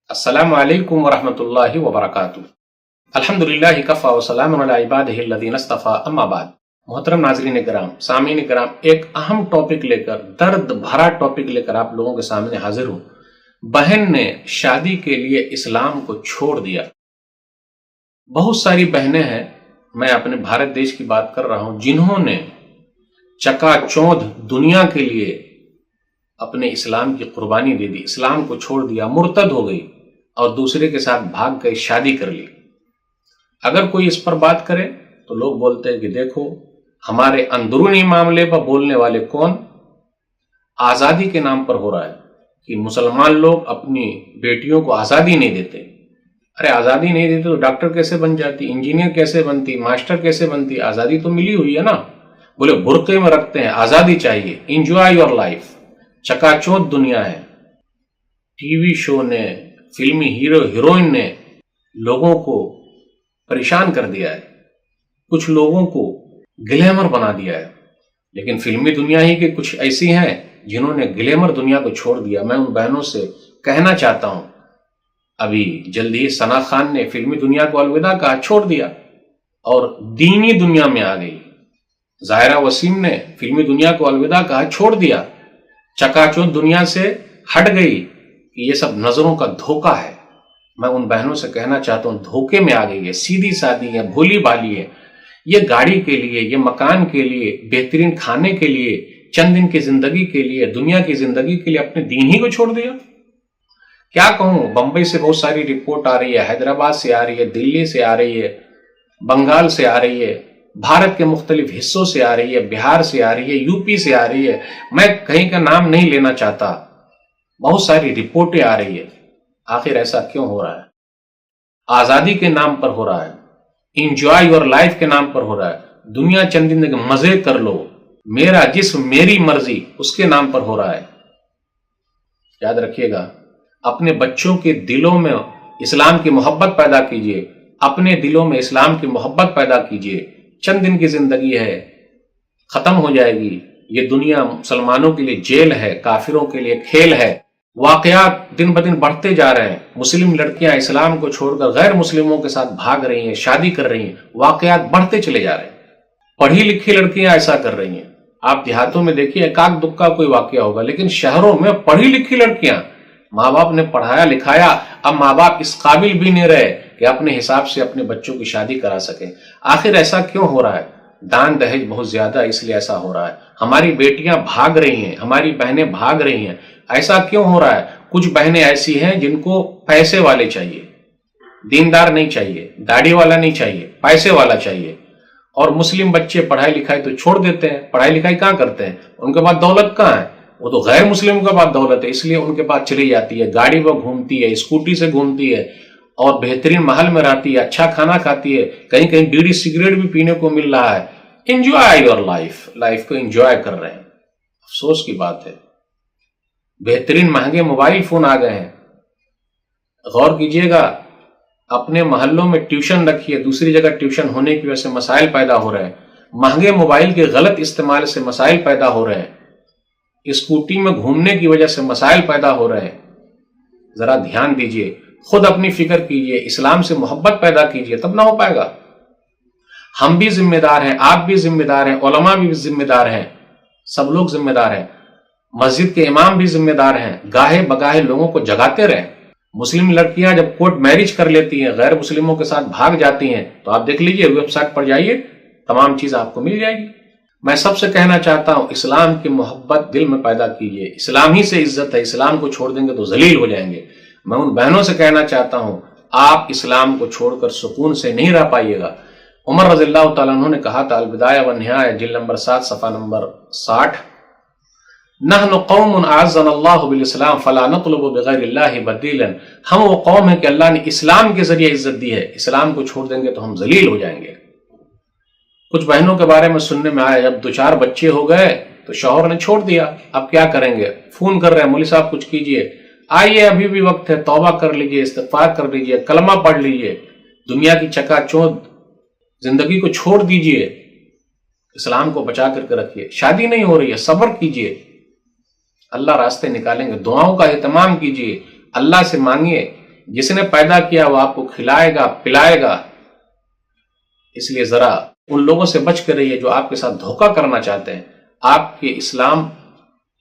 السلام علیکم ورحمۃ اللہ وبرکاتہ۔ الحمدللہ کفا وسلام علی عبادہ الذین اصطفی، اما بعد۔ محترم ناظرین کرام، سامعین کرام، ایک اہم ٹاپک لے کر، درد بھرا ٹاپک لے کر آپ لوگوں کے سامنے حاضر ہوں۔ بہن نے شادی کے لیے اسلام کو چھوڑ دیا۔ بہت ساری بہنیں ہیں، میں اپنے بھارت دیش کی بات کر رہا ہوں، جنہوں نے چکا چوندھ دنیا کے لیے اپنے اسلام کی قربانی دے دی، اسلام کو چھوڑ دیا، مرتد ہو گئی اور دوسرے کے ساتھ بھاگ گئی، شادی کر لی۔ اگر کوئی اس پر بات کرے تو لوگ بولتے ہیں کہ دیکھو ہمارے اندرونی معاملے پر بولنے والے کون؟ آزادی کے نام پر ہو رہا ہے کہ مسلمان لوگ اپنی بیٹیوں کو آزادی نہیں دیتے۔ ارے آزادی نہیں دیتے تو ڈاکٹر کیسے بن جاتی، انجینئر کیسے بنتی، ماسٹر کیسے بنتی؟ آزادی تو ملی ہوئی ہے نا۔ بولے برقعے میں رکھتے ہیں، آزادی چاہیے، انجوائے یور لائف۔ چکا چوندھ دنیا ہے، ٹی وی شو نے، فلمی ہیرو ہیروئن نے لوگوں کو پریشان کر دیا ہے، کچھ لوگوں کو گلیمر بنا دیا ہے، لیکن فلمی دنیا ہی کے کچھ ایسی ہیں جنہوں نے گلیمر دنیا کو چھوڑ دیا۔ میں ان بہنوں سے کہنا چاہتا ہوں، ابھی جلد ہی ثنا خان نے فلمی دنیا کو الوداع کہا، چھوڑ دیا اور دینی دنیا میں آ گئی۔ ظاہرہ وسیم نے فلمی دنیا کو الوداع کہا، چھوڑ دیا، چکا چوندھ دنیا سے ہٹ گئی کہ یہ سب نظروں کا دھوکہ ہے۔ میں ان بہنوں سے کہنا چاہتا ہوں، دھوکے میں آ گئی ہے، سیدھی سادی ہے، بھولی بھالی ہے۔ یہ گاڑی کے لیے، یہ مکان کے لیے، بہترین کھانے کے لیے، چند دن کی زندگی کے لیے، دنیا کی زندگی کے لیے اپنے دین ہی کو چھوڑ دیا۔ کیا کہوں، بمبئی سے بہت ساری رپورٹ آ رہی ہے، حیدرآباد سے آ رہی ہے، دلی سے آ رہی ہے، بنگال سے آ رہی ہے، بھارت کے مختلف حصوں سے آ رہی ہے، بہار سے آ رہی ہے، یو پی سے آ رہی ہے، میں کہیں کا نام نہیں لینا چاہتا، بہت ساری رپورٹیں آ رہی ہے۔ آخر ایسا کیوں ہو رہا ہے؟ آزادی کے نام پر ہو رہا ہے، انجوائے یور لائف کے نام پر ہو رہا ہے، دنیا چند دن کے مزے کر لو، میرا جسم میری مرضی، اس کے نام پر ہو رہا ہے۔ یاد رکھیے گا، اپنے بچوں کے دلوں میں اسلام کی محبت پیدا کیجئے، اپنے دلوں میں اسلام کی محبت پیدا کیجئے۔ چند دن کی زندگی ہے، ختم ہو جائے گی۔ یہ دنیا مسلمانوں کے لیے جیل ہے، کافروں کے لیے کھیل ہے۔ واقعات دن بدن بڑھتے جا رہے ہیں، مسلم لڑکیاں اسلام کو چھوڑ کر غیر مسلموں کے ساتھ بھاگ رہی ہیں، شادی کر رہی ہیں، واقعات بڑھتے چلے جا رہے ہیں۔ پڑھی لکھی لڑکیاں ایسا کر رہی ہیں۔ آپ دیہاتوں میں دیکھیے ایک دکا کوئی واقعہ ہوگا، لیکن شہروں میں پڑھی لکھی لڑکیاں، ماں باپ نے پڑھایا لکھایا، اب ماں باپ اس قابل بھی نہیں رہے کہ اپنے حساب سے اپنے بچوں کی شادی کرا سکیں۔ آخر ایسا کیوں ہو رہا ہے؟ دان دہیج بہت زیادہ، اس لیے ایسا ہو رہا ہے۔ ہماری بیٹیاں بھاگ رہی ہیں، ہماری بہنیں بھاگ رہی ہیں۔ ایسا کیوں ہو رہا ہے؟ کچھ بہنیں ایسی ہیں جن کو پیسے والے چاہیے، دیندار نہیں چاہیے، داڑھی والا نہیں چاہیے، پیسے والا چاہیے۔ اور مسلم بچے پڑھائی لکھائی تو چھوڑ دیتے ہیں، پڑھائی لکھائی کہاں کرتے ہیں، ان کے پاس دولت کہاں ہے؟ وہ تو غیر مسلم کے پاس دولت ہے، اس لیے ان کے پاس چلی جاتی ہے، گاڑی پر گھومتی ہے، اسکوٹی سے گھومتی ہے، اور بہترین محل میں رہتی ہے، اچھا کھانا کھاتی ہے، کہیں کہیں بیڑی سگریٹ بھی پینے کو مل رہا ہے۔ انجوائے یور لائف، لائف کو انجوائے کر رہے ہیں۔ افسوس کی بات ہے، بہترین مہنگے موبائل فون آ گئے ہیں۔ غور کیجئے گا، اپنے محلوں میں ٹیوشن رکھیے، دوسری جگہ ٹیوشن ہونے کی وجہ سے مسائل پیدا ہو رہے ہیں، مہنگے موبائل کے غلط استعمال سے مسائل پیدا ہو رہے ہیں، اسکوٹی میں گھومنے کی وجہ سے مسائل پیدا ہو رہے ہیں۔ ذرا دھیان دیجئے، خود اپنی فکر کیجئے، اسلام سے محبت پیدا کیجئے، تب نہ ہو پائے گا۔ ہم بھی ذمہ دار ہیں، آپ بھی ذمہ دار ہیں، علماء بھی ذمہ دار ہیں، سب لوگ ذمہ دار ہیں، مسجد کے امام بھی ذمہ دار ہیں۔ گاہے بگاہے لوگوں کو جگاتے رہیں۔ مسلم لڑکیاں جب کورٹ میرج کر لیتی ہیں، غیر مسلموں کے ساتھ بھاگ جاتی ہیں، تو آپ دیکھ لیجئے، ویب سائٹ پر جائیے، تمام چیز آپ کو مل جائے گی۔ میں سب سے کہنا چاہتا ہوں، اسلام کی محبت دل میں پیدا کیجئے، اسلام ہی سے عزت ہے، اسلام کو چھوڑ دیں گے تو ذلیل ہو جائیں گے۔ میں ان بہنوں سے کہنا چاہتا ہوں، آپ اسلام کو چھوڑ کر سکون سے نہیں رہ پائیے گا۔ عمر رضی اللہ تعالیٰ عنہ نے کہا تھا، البدایہ والنہایہ جلد نمبر 7 صفحہ نمبر 60، نحن قوم اعزنا اللہ بالاسلام فلا نطلب بغیر اللہ بدیلا۔ ہم وہ قوم ہیں کہ اللہ نے اسلام کے ذریعے عزت دی ہے، اسلام کو چھوڑ دیں گے تو ہم ذلیل ہو جائیں گے۔ کچھ بہنوں کے بارے میں سننے میں آیا، جب 2-4 بچے ہو گئے تو شوہر نے چھوڑ دیا، اب کیا کریں گے؟ فون کر رہے ہیں، مولوی صاحب کچھ کیجئے، آئیے ابھی بھی وقت ہے، توبہ کر لیجئے، استغفار کر لیجئے، کلمہ پڑھ لیجئے، دنیا کی چکا چوندھ زندگی کو چھوڑ دیجئے، اسلام کو بچا کر کے رکھیے۔ شادی نہیں ہو رہی ہے، صبر کیجئے، اللہ راستے نکالیں گے۔ دعاؤں کا اہتمام کیجئے، اللہ سے مانگیے، جس نے پیدا کیا وہ آپ کو کھلائے گا پلائے گا. اس لیے ذرا ان لوگوں سے بچ کر رہیے جو آپ کے ساتھ دھوکہ کرنا چاہتے ہیں، آپ کے اسلام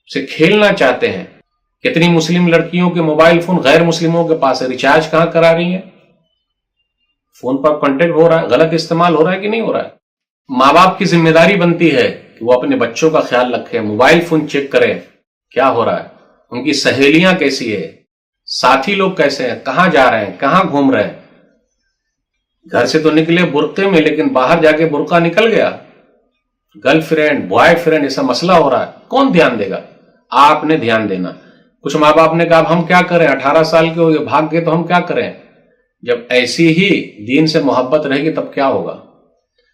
سے کھیلنا چاہتے ہیں. کتنی مسلم لڑکیوں کے موبائل فون غیر مسلموں کے پاس ہے، ریچارج کہاں کرا رہی ہیں؟ فون پر کانٹیکٹ ہو رہا ہے، غلط استعمال ہو رہا ہے کہ نہیں ہو رہا ہے؟ ماں باپ کی ذمہ داری بنتی ہے کہ وہ اپنے بچوں کا خیال رکھیں، موبائل فون چیک کریں کیا ہو رہا ہے، ان کی سہیلیاں کیسی ہے، ساتھی لوگ کیسے ہیں، کہاں جا رہے ہیں، کہاں گھوم رہے ہیں. گھر سے تو نکلے برقعے میں، لیکن باہر جا کے برقع نکل گیا، گرل فرینڈ بوائے فرینڈ ایسا مسئلہ ہو رہا ہے، کون دھیان دے گا؟ آپ نے دھیان دینا. کچھ ماں باپ نے کہا اب ہم کیا کریں، 18 سال کے ہو گئے بھاگ گئے تو ہم کیا کریں؟ جب ایسی ہی دین سے محبت رہے گی تب کیا ہوگا؟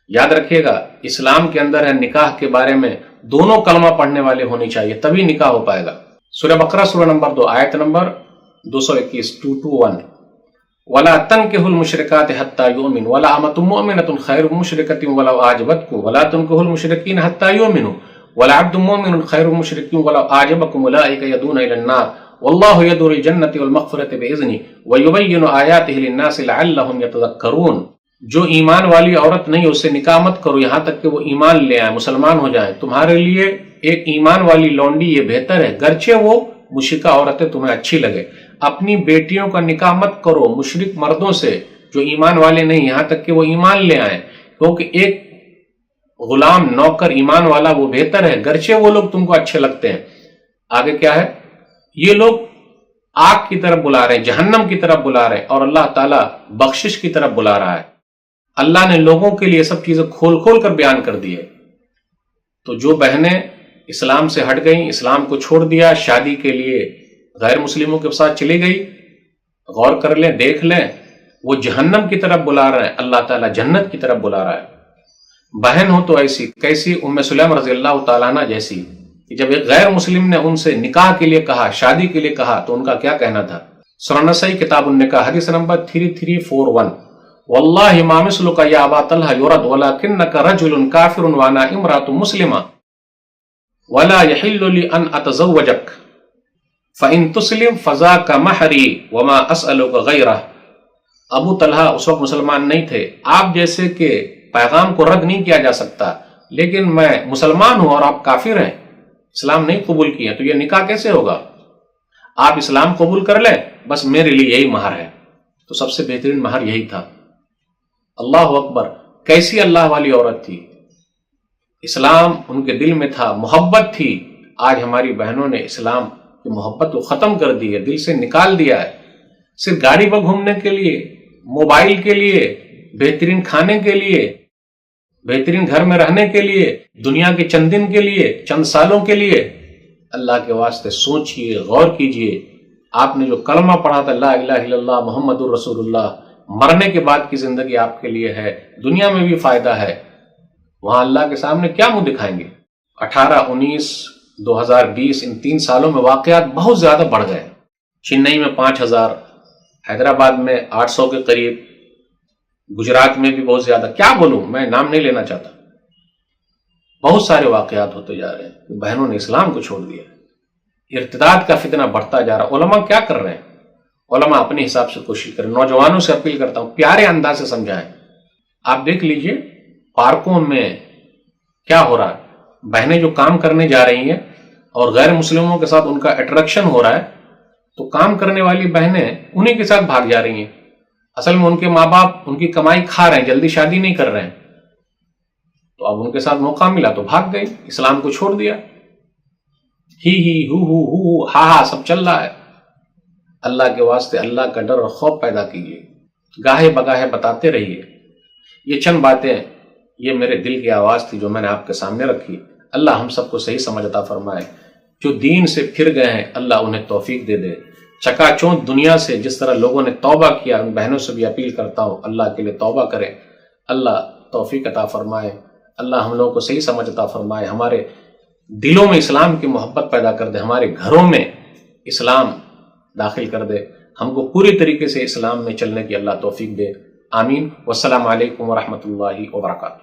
یاد رکھیے گا، اسلام کے اندر ہے نکاح کے بارے میں دونوں کلمہ پڑھنے والے ہونے چاہیے، تبھی نکاح ہو پائے گا. سورہ بقرہ سورہ نمبر 2 آیت نمبر 221 221 وَلَا تَنْكِحُوا الْمُشْرِكَاتِ حَتَّى يُؤْمِنُوا وَلَا أَمَةٌ مُؤْمِنَةٌ خَيْرٌ مُشْرِكَةٍ وَلَوْ أَعْجَبَتْكُمْ وَلَا تُنْكِحُوا الْمُشْرِكِينَ حَتَّى يُؤْمِنُوا وَلَا عَبْدٌ مُؤْمِنٌ خَيْرٌ مُشْرِكٍ وَلَوْ أَعْجَبَكُمْ أُولَٰئِكَ يَدْعُونَ إِلَى النَّارِ وَاللَّهُ يَدْعُو إِلَى الْجَنَّةِ وَالْمَغْفِرَةِ بِإِذْنِهِ وَيُبَيِّنُ آيَاتِهِ لِلنَّاسِ لَعَلَّهُمْ يَتَذَكَّرُونَ. جو ایمان والی عورت نہیں اس سے نکاح مت کرو یہاں تک کہ وہ ایمان لے آئے، مسلمان ہو جائیں. تمہارے لیے ایک ایمان والی لونڈی یہ بہتر ہے، گرچہ وہ مشرکہ عورتیں تمہیں اچھی لگے. اپنی بیٹیوں کا نکاح مت کرو مشرک مردوں سے جو ایمان والے نہیں، یہاں تک کہ وہ ایمان لے آئیں، کیونکہ ایک غلام نوکر ایمان والا وہ بہتر ہے، گرچہ وہ لوگ تم کو اچھے لگتے ہیں. آگے کیا ہے؟ یہ لوگ آگ کی طرف بلا رہے ہیں، جہنم کی طرف بلا رہے ہیں، اور اللہ تعالیٰ بخشش کی طرف بلا رہا ہے. اللہ نے لوگوں کے لیے سب چیزیں کھول کھول کر بیان کر دی ہے. تو جو بہنیں اسلام سے ہٹ گئیں، اسلام کو چھوڑ دیا، شادی کے لیے غیر مسلموں کے ساتھ چلی گئی، غور کر لیں، دیکھ لیں، وہ جہنم کی طرف بلا رہے ہیں، اللہ تعالیٰ جنت کی طرف بلا رہا ہے. بہن ہو تو ایسی کیسی، ام سلیم رضی اللہ تعالیٰ عنہ جیسی، کہ جب ایک غیر مسلم نے ان سے نکاح کے لیے کہا، شادی کے لیے کہا، تو ان کا کیا کہنا تھا؟ سنن نسائی کتاب النکاح حدیث نمبر 3341 واللہ ما مثلک یا ابا طلحہ یرد ولکنک رجل کافر وانا امرأۃ مسلمہ ولا یحل لی ان اتزوجک فَإِن تُسْلِمْ فَذَاكَ مَحْرِي وَمَا أَسْأَلُكَ غَيْرَهُ. ابو طلحہ اس وقت مسلمان نہیں تھے، آپ جیسے کہ پیغام کو رد نہیں کیا جا سکتا، لیکن میں مسلمان ہوں اور آپ کافر ہیں، اسلام نہیں قبول کیا، تو یہ نکاح کیسے ہوگا؟ آپ اسلام قبول کر لیں، بس میرے لیے یہی مہر ہے. تو سب سے بہترین مہر یہی تھا. اللہ اکبر، کیسی اللہ والی عورت تھی، اسلام ان کے دل میں تھا، محبت تھی. آج ہماری بہنوں نے اسلام کی محبت کو ختم کر دی ہے، دل سے نکال دیا ہے. صرف گاڑی پر گھومنے کے لیے، موبائل کے لیے، بہترین کھانے کے لیے، بہترین گھر میں رہنے کے لیے، دنیا کے چند دن کے لیے، چند سالوں کے لیے. اللہ کے واسطے سوچئے، غور کیجئے. آپ نے جو کلمہ پڑھا تھا لا الہ الا اللہ محمد الرسول اللہ، مرنے کے بعد کی زندگی آپ کے لیے ہے، دنیا میں بھی فائدہ ہے. وہاں اللہ کے سامنے کیا منہ دکھائیں گے؟ 18 19 2020 ان 3 سالوں میں واقعات بہت زیادہ بڑھ گئے. چنئی میں 5000، حیدرآباد میں 800 کے قریب، گجرات میں بھی بہت زیادہ. کیا بولوں، میں نام نہیں لینا چاہتا. بہت سارے واقعات ہوتے جا رہے ہیں. بہنوں نے اسلام کو چھوڑ دیا، ارتداد کا فتنہ بڑھتا جا رہا. علماء کیا کر رہے ہیں؟ علماء اپنے حساب سے کوشش کریں. نوجوانوں سے اپیل کرتا ہوں پیارے انداز سے سمجھائیں. آپ دیکھ لیجئے پارکوں میں کیا ہو رہا ہے، بہنیں جو کام کرنے جا رہی ہیں اور غیر مسلموں کے ساتھ ان کا اٹریکشن ہو رہا ہے، تو کام کرنے والی بہنیں انہی کے ساتھ بھاگ جا رہی ہیں. اصل میں ان کے ماں باپ ان کی کمائی کھا رہے ہیں، جلدی شادی نہیں کر رہے ہیں، تو اب ان کے ساتھ موقع ملا تو بھاگ گئی، اسلام کو چھوڑ دیا. ہی ہو ہا سب چل رہا ہے. اللہ کے واسطے اللہ کا ڈر اور خوف پیدا کیجیے، گاہے بگاہے بتاتے رہیے. یہ چند باتیں، یہ میرے دل کی آواز تھی جو میں نے آپ کے سامنے رکھی. اللہ ہم سب کو صحیح سمجھ عطا فرمائے. جو دین سے پھر گئے ہیں اللہ انہیں توفیق دے دے. چکا چوند دنیا سے جس طرح لوگوں نے توبہ کیا، ان بہنوں سے بھی اپیل کرتا ہوں اللہ کے لیے توبہ کریں. اللہ توفیق عطا فرمائے. اللہ ہم لوگوں کو صحیح سمجھ عطا فرمائے، ہمارے دلوں میں اسلام کی محبت پیدا کر دے، ہمارے گھروں میں اسلام داخل کر دے، ہم کو پوری طریقے سے اسلام میں چلنے کی اللہ توفیق دے. آمین. والسلام علیکم ورحمۃ اللہ وبرکاتہ.